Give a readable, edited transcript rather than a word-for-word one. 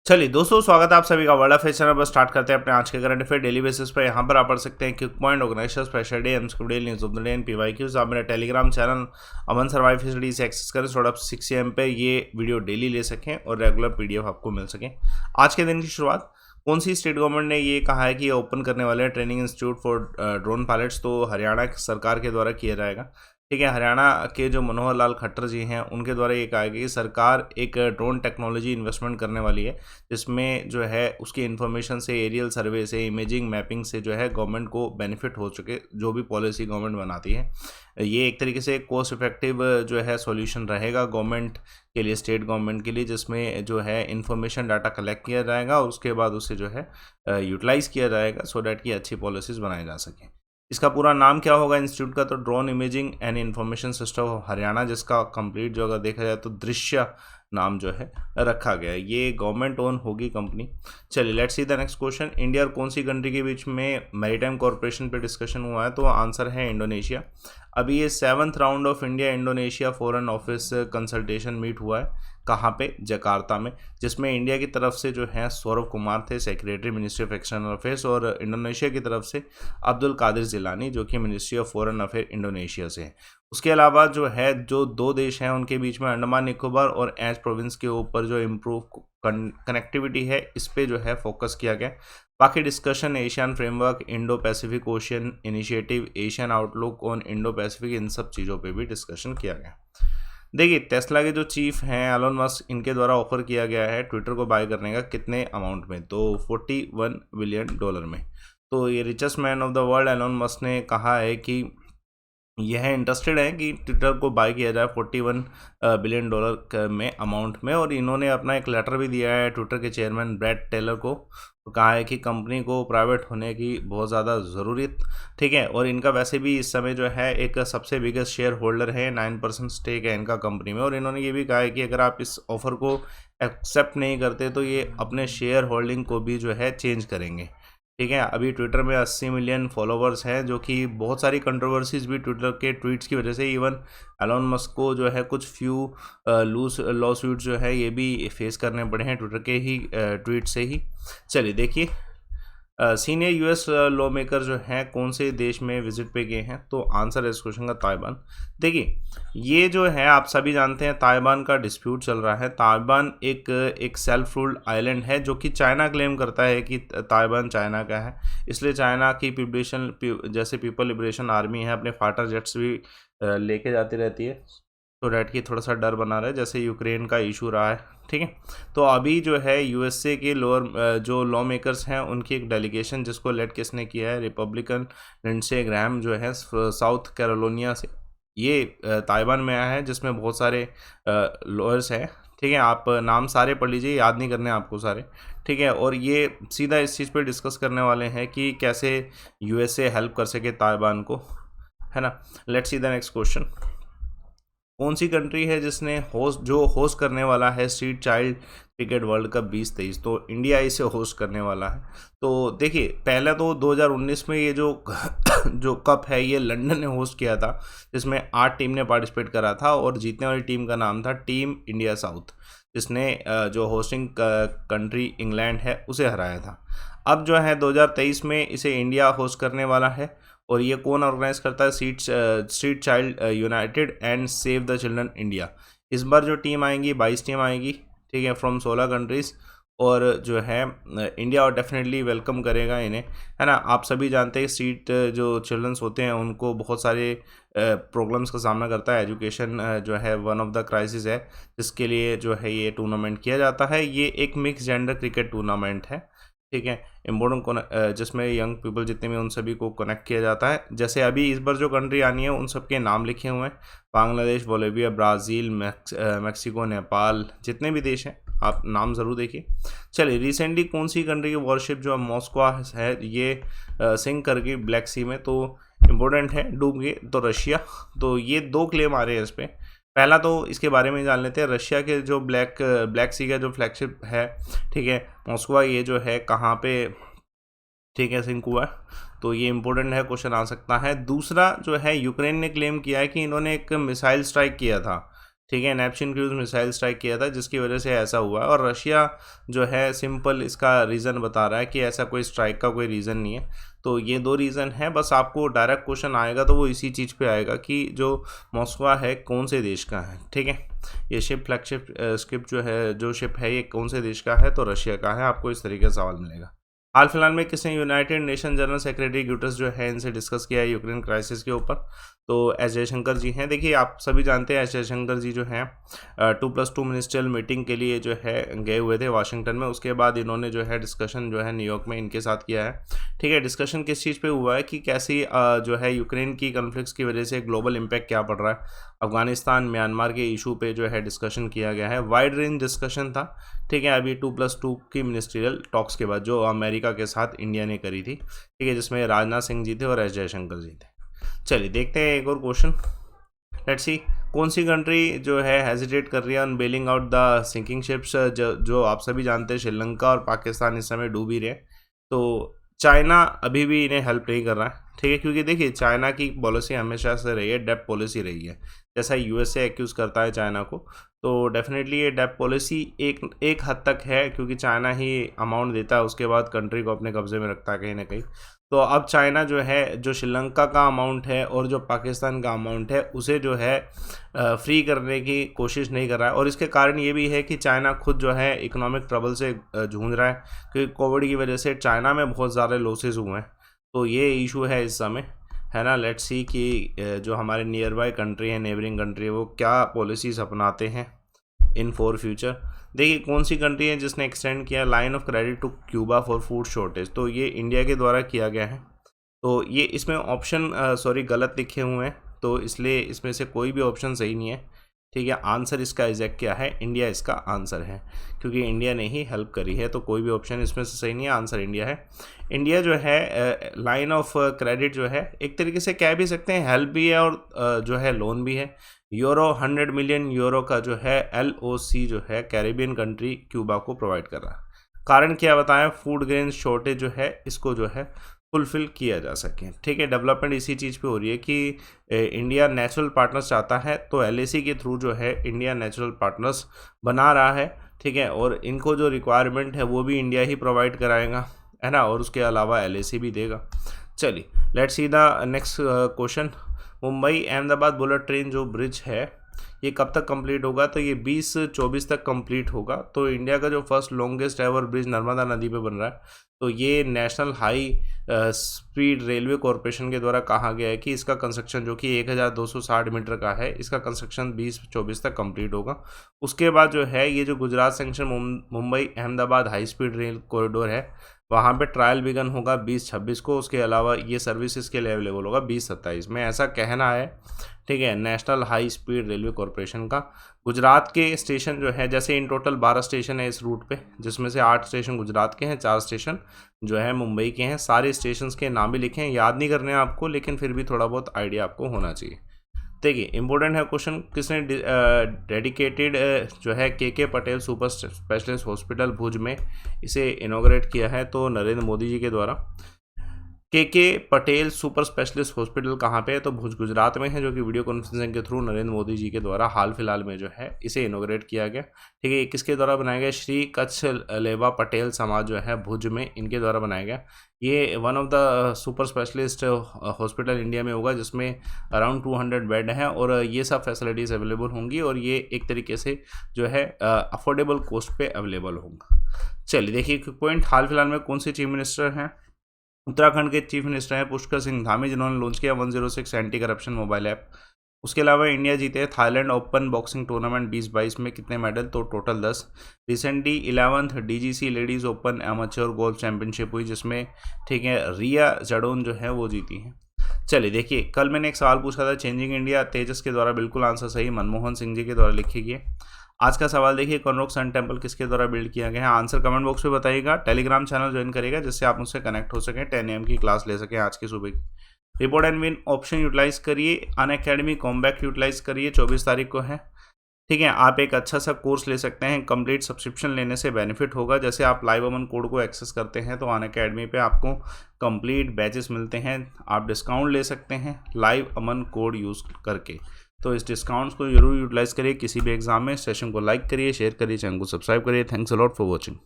चलिए दोस्तों, स्वागत है आप सभी का वर्ल्ड अफेयर चैनल पर। स्टार्ट करते हैं अपने आज के करंट अफेयर डेली बेसिस पर। यहाँ पर आप पढ़ सकते हैं quick point, organisers, pressure day, एमस्क्यूडेल, news of the day and PYQs. आप मेरा Telegram channel Aman survive study से एक्सेस करें थोड़ा 6 AM पे ये वीडियो डेली ले सकें और रेगुलर PDF आपको मिल सके। आज के दिन की शुरुआत कौन सी स्टेट गवर्नमेंट ने ये कहा है कि ये ओपन करने वाले हैं training institute for drone pilots, तो हरियाणा सरकार के द्वारा किया जाएगा। ठीक है, हरियाणा के जो मनोहर लाल खट्टर जी हैं उनके द्वारा ये कहा गया कि सरकार एक ड्रोन टेक्नोलॉजी इन्वेस्टमेंट करने वाली है, जिसमें जो है उसकी इन्फॉर्मेशन से, एरियल सर्वे से, इमेजिंग मैपिंग से जो है गवर्नमेंट को बेनिफिट हो चुके जो भी पॉलिसी गवर्नमेंट बनाती है। ये एक तरीके से कॉस्ट इफेक्टिव जो है सॉल्यूशन रहेगा गवर्नमेंट के लिए, स्टेट गवर्नमेंट के लिए, जिसमें जो है इन्फॉर्मेशन डाटा कलेक्ट किया जाएगा और उसके बाद उसे जो है यूटिलाइज़ किया जाएगा सो डैट कि अच्छी पॉलिसीज़ बनाई जा सकें। इसका पूरा नाम क्या होगा इंस्टीट्यूट का? तो drone imaging and information system of Haryana, जिसका कंप्लीट जो अगर देखा जाए तो दृश्य नाम जो है रखा गया है। ये गवर्नमेंट ओन होगी कंपनी। चलिए let's see the next question. India और कौन सी कंट्री के बीच में मैरीटाइम कॉर्पोरेशन पे डिस्कशन हुआ है? तो आंसर है इंडोनेशिया। अभी ये 7th round of India Indonesia foreign office consultation meet हुआ है। कहाँ पे? जकार्ता में, जिसमें इंडिया की तरफ से जो है सौरभ कुमार थे, secretary ministry of external affairs, और इंडोनेशिया की तरफ से अब्दुल कादिर जिलानी, जो कि ministry of foreign affair Indonesia से है। उसके अलावा जो है जो दो देश हैं उनके बीच में अंडमान निकोबार और एच प्रोविंस के ऊपर जो इम्प्रूव कनेक्टिविटी है इस पे जो है फोकस किया गया। बाकी discussion ASEAN framework, Indo Pacific ocean initiative, ASEAN outlook on Indo Pacific, इन सब चीज़ों पे भी डिस्कशन किया गया। देखिए टेस्ला के जो चीफ हैं एलन मस्क, इनके द्वारा ऑफर किया गया है ट्विटर को बाय करने का। कितने अमाउंट में? तो $41 बिलियन में। तो ये richest man of the world Elon Musk ने कहा है कि यह इंटरेस्टेड है कि ट्विटर को बाय किया जाए $41 बिलियन में अमाउंट में। और इन्होंने अपना एक लेटर भी दिया है ट्विटर के चेयरमैन ब्रैड टेलर को, कहा है कि कंपनी को प्राइवेट होने की बहुत ज़्यादा ज़रूरत। ठीक है, और इनका वैसे भी इस समय जो है एक सबसे बिगेस्ट शेयर होल्डर है, 9% स्टेक है इनका कंपनी में। और इन्होंने ये भी कहा है कि अगर आप इस ऑफ़र को एक्सेप्ट नहीं करते तो ये अपने शेयर होल्डिंग को भी जो है चेंज करेंगे। ठीक है, अभी ट्विटर में 80 मिलियन फॉलोवर्स हैं, जो कि बहुत सारी कंट्रोवर्सीज भी ट्विटर के ट्वीट्स की वजह से, इवन एलन मस्क को जो है कुछ फ्यू लॉ सूट जो है ये भी फेस करने पड़े हैं ट्विटर के ही ट्वीट से ही। चलिए देखिए, सीनियर US लॉ मेकर जो हैं कौन से देश में विजिट पे गए हैं? तो आंसर है इस क्वेश्चन का ताइवान। देखिए ये जो है आप सभी जानते हैं ताइवान का डिस्प्यूट चल रहा है। ताइवान एक सेल्फ रूल्ड आइलैंड है, जो कि चाइना क्लेम करता है कि ताइवान चाइना का है। इसलिए चाइना की जैसे पीपल लिबरेशन आर्मी है अपने फाइटर जेट्स भी लेके जाती रहती है, तो डैट की थोड़ा सा डर बना रहा है, जैसे यूक्रेन का इशू रहा है। ठीक है, तो अभी जो है USA के जो लॉ मेकर्स हैं उनकी एक डेलीगेशन, जिसको लेड किसने किया है? रिपब्लिकन लिंडसे ग्रैहम जो है साउथ कैरोलिना से, ये ताइवान में आया है, जिसमें बहुत सारे लॉयर्स हैं। ठीक है, आप नाम सारे पढ़ लीजिए, याद नहीं करने आपको सारे। ठीक है, और ये सीधा इस चीज़ पे डिस्कस करने वाले हैं कि कैसे USA हेल्प कर सके ताइवान को, है ना। Let's see the next question. कौन सी कंट्री है जिसने होस्ट करने वाला है street child cricket world cup 2023? तो इंडिया इसे होस्ट करने वाला है। तो देखिए पहले तो 2019 में ये जो जो कप है ये लंदन ने होस्ट किया था, जिसमें 8 टीम ने पार्टिसिपेट करा था और जीतने वाली टीम का नाम था टीम इंडिया साउथ, जिसने जो होस्टिंग कंट्री इंग्लैंड है उसे हराया था। अब जो है 2023 में इसे इंडिया होस्ट करने वाला है, और ये कौन ऑर्गेनाइज करता है? Street child United and save the children India. इस बार जो टीम आएंगी 22 टीम आएंगी, ठीक है, फ्रॉम 16 कंट्रीज़, और जो है इंडिया और डेफिनेटली वेलकम करेगा इन्हें, है ना। आप सभी जानते हैं स्ट्रीट जो चिल्ड्रंस होते हैं उनको बहुत सारे प्रॉब्लम्स का सामना करता है। एजुकेशन जो है वन ऑफ द क्राइसिस है, जिसके लिए जो है ये टूर्नामेंट किया जाता है। ये एक मिक्स जेंडर क्रिकेट टूर्नामेंट है, ठीक है, इम्पोर्टेंट जिसमें यंग पीपल जितने भी उन सभी को कनेक्ट किया जाता है। जैसे अभी इस बार जो कंट्री आनी है उन सबके नाम लिखे हुए हैं, Bangladesh, Bolivia, Brazil, Mexico, Nepal, जितने भी देश हैं आप नाम ज़रूर देखिए। चलिए रिसेंटली कौन सी कंट्री की वॉरशिप जो मॉस्को है ये सिंक कर गई ब्लैक सी में, तो इम्पोर्टेंट है, डूब गए, तो रशिया। तो ये 2 क्लेम आ रहे हैं इस पर। पहला तो इसके बारे में जान लेते हैं, रशिया के जो ब्लैक सी का जो फ्लैगशिप है, ठीक है, मॉस्को, ये जो है कहाँ पे, ठीक है, सिंक हुआ है। तो ये इंपॉर्टेंट है, क्वेश्चन आ सकता है। दूसरा जो है यूक्रेन ने क्लेम किया है कि इन्होंने एक मिसाइल स्ट्राइक किया था ठीक है, नेपच्यून क्रूज मिसाइल स्ट्राइक किया था जिसकी वजह से ऐसा हुआ है। और रशिया जो है सिंपल इसका रीज़न बता रहा है कि ऐसा कोई स्ट्राइक का कोई रीज़न नहीं है। तो ये 2 रीज़न है, बस आपको डायरेक्ट क्वेश्चन आएगा तो वो इसी चीज़ पे आएगा कि जो मॉस्को है कौन से देश का है। ठीक है, ये शिप फ्लैगशिप शिप जो शिप है ये कौन से देश का है, तो रशिया का है। आपको इस तरीके से सवाल मिलेगा। हाल फिलहाल में किसने यूनाइटेड नेशन जनरल सेक्रेटरी ग्यूटर्स जो है इनसे डिस्कस किया है यूक्रेन क्राइसिस के ऊपर, तो एस जयशंकर जी हैं। देखिए आप सभी जानते हैं एस जयशंकर जी जो हैं 2+2 मिनिस्ट्रियल मीटिंग के लिए जो है गए हुए थे वाशिंगटन में। उसके बाद इन्होंने जो है डिस्कशन जो है न्यूयॉर्क में इनके साथ किया है। ठीक है, डिस्कशन किस चीज़ पे हुआ है कि कैसी जो है यूक्रेन की कन्फ्लिक्ट्स की वजह से ग्लोबल इम्पैक्ट क्या पड़ रहा है, अफगानिस्तान म्यांमार के इशू पे जो है डिस्कशन किया गया है। वाइड रेंज डिस्कशन था। ठीक है, अभी 2+2 की मिनिस्ट्रियल टॉक्स के बाद जो अमेरिका के साथ इंडिया ने करी थी, ठीक है, जिसमें राजनाथ सिंह जी थे और एस जयशंकर जी थे। चलिए देखते हैं एक और क्वेश्चन। लेट्स सी, कौन सी कंट्री जो है हेजिटेट कर रही है on bailing out the sinking ships, जो आप सभी जानते हैं श्रीलंका और पाकिस्तान इस समय डूब ही रहे। तो चाइना अभी भी इन्हें हेल्प नहीं कर रहा है। ठीक है, क्योंकि देखिए चाइना की पॉलिसी हमेशा से रही है, डेप्ट पॉलिसी रही है। जैसा यूएसए एक्यूज़ करता है चाइना को, तो डेफिनेटली ये डेप्ट पॉलिसी एक हद तक है, क्योंकि चाइना ही अमाउंट देता है, उसके बाद कंट्री को अपने कब्जे में रखता है कहीं ना कहीं। तो अब चाइना जो है जो श्रीलंका का अमाउंट है और जो पाकिस्तान का अमाउंट है उसे जो है फ्री करने की कोशिश नहीं कर रहा है। और इसके कारण ये भी है कि चाइना खुद जो है इकोनॉमिक ट्रबल से जूझ रहा है, क्योंकि कोविड की वजह से चाइना में बहुत ज़्यादा लॉसेस हुए हैं। तो ये इशू है इस समय, है ना। लेट्स सी कि जो हमारे नियर बाय कंट्री है, नेबरिंग कंट्री है, वो क्या पॉलिसीज़ अपनाते हैं इन फॉर फ्यूचर। देखिए कौन सी कंट्री है जिसने एक्सटेंड किया line of credit to Cuba for food shortage, तो ये इंडिया के द्वारा किया गया है। तो ये इसमें ऑप्शन गलत लिखे हुए हैं, तो इसलिए इसमें से कोई भी ऑप्शन सही नहीं है। ठीक है, आंसर इसका एग्जैक्ट क्या है, इंडिया इसका आंसर है, क्योंकि इंडिया ने ही हेल्प करी है। तो कोई भी ऑप्शन इसमें से सही नहीं है, आंसर इंडिया है। इंडिया जो है लाइन ऑफ क्रेडिट जो है एक तरीके से कह भी सकते हैं हेल्प भी है और जो है लोन भी है। यूरो 100 मिलियन यूरो का जो है LOC जो है कैरेबियन कंट्री क्यूबा को प्रोवाइड कर रहा है। कारण क्या बताएं, फूड ग्रेन शॉर्टेज जो है इसको जो है फुलफिल किया जा सके। ठीक है, डेवलपमेंट इसी चीज़ पे हो रही है कि इंडिया नेचुरल पार्टनर्स चाहता है, तो LAC के थ्रू जो है इंडिया नेचुरल पार्टनर्स बना रहा है। ठीक है, और इनको जो रिक्वायरमेंट है वो भी इंडिया ही प्रोवाइड कराएगा, है ना, और उसके अलावा LAC भी देगा। चलिए let's see the next question. Mumbai Ahmedabad bullet train जो ब्रिज है ये कब तक कंप्लीट होगा, तो ये 2024 तक कंप्लीट होगा। तो इंडिया का जो first longest ever bridge Narmada नदी पे बन रहा है, तो ये national high speed railway corporation के द्वारा कहा गया है कि इसका कंस्ट्रक्शन जो कि 1260 मीटर का है, इसका कंस्ट्रक्शन 2024 तक कंप्लीट होगा। उसके बाद जो है ये जो Gujarat sanction Mumbai Ahmedabad high speed rail corridor है, वहाँ पे ट्रायल बिगन होगा 2026 को। उसके अलावा ये सर्विसेज के लिए अवेलेबल होगा 2027 में, ऐसा कहना है। ठीक है, national high speed railway corporation का। गुजरात के स्टेशन जो है, जैसे इन टोटल 12 स्टेशन है इस रूट पे, जिसमें से 8 स्टेशन गुजरात के हैं, 4 स्टेशन जो है मुंबई के हैं। सारे स्टेशंस के नाम भी लिखे हैं, याद नहीं करने हैं आपको, लेकिन फिर भी थोड़ा बहुत आइडिया आपको होना चाहिए। देखिए इंपॉर्टेंट है क्वेश्चन, किसने डेडिकेटेड जो है KK Patel super specialist hospital Bhuj में इसे इनॉग्रेट किया है, तो नरेंद्र मोदी जी के द्वारा। KK Patel super specialist hospital कहाँ पे है, तो भुज गुजरात में है, जो कि वीडियो कॉन्फ्रेंसिंग के थ्रू नरेंद्र मोदी जी के द्वारा हाल फिलहाल में जो है इसे इनॉग्रेट किया गया। ठीक है, ये किसके द्वारा बनाया गया, श्री कच्छ लेवा पटेल समाज जो है भुज में, इनके द्वारा बनाया गया। ये one of the super specialist hospital India में होगा, जिसमें अराउंड 200 बेड हैं और ये सब फैसिलिटीज़ अवेलेबल होंगी, और ये एक तरीके से जो है अफोर्डेबल कॉस्ट पे अवेलेबल होगा। चलिए देखिए पॉइंट, हाल फिलहाल में कौन से चीफ मिनिस्टर हैं, उत्तराखंड के चीफ मिनिस्टर हैं पुष्कर सिंह धामी, जिन्होंने लॉन्च किया 106 एंटी करप्शन मोबाइल ऐप। उसके अलावा इंडिया जीते थाईलैंड ओपन बॉक्सिंग टूर्नामेंट 2022 में कितने मेडल, तो total 10। Recently 11th DGC ladies open amateur golf championship हुई, जिसमें ठीक है रिया जडोन जो है वो जीती हैं। चलिए देखिए, कल मैंने एक सवाल पूछा था चेंजिंग इंडिया, तेजस के द्वारा बिल्कुल आंसर सही, मनमोहन सिंह जी के द्वारा लिखी गई। आज का सवाल देखिए, कनौज सन टेम्पल किसके द्वारा बिल्ड किया गया है, आंसर कमेंट बॉक्स में बताइएगा। टेलीग्राम चैनल ज्वाइन करिएगा, जिससे आप मुझसे कनेक्ट हो सकें, 10 AM की क्लास ले सकें आज की सुबह की। Report and win option utilise करिए, अनअकैडमी कॉम्बैक्ट यूटिलाइज करिए, 24 तारीख को है। ठीक है, आप एक अच्छा सा कोर्स ले सकते हैं, कंप्लीट सब्सक्रिप्शन लेने से बेनिफिट होगा। जैसे आप लाइव अमन कोड को एक्सेस करते हैं तो अनअकैडमी पे आपको कंप्लीट बैचेस मिलते हैं, आप डिस्काउंट ले सकते हैं लाइव अमन कोड यूज़ करके। तो इस डिस्काउंट्स को जरूर यूटिलाइज़ करिए किसी भी एग्जाम में। सेशन को लाइक करिए, शेयर करिए, चैनल को सब्सक्राइब करिए। Thanks a lot for watching.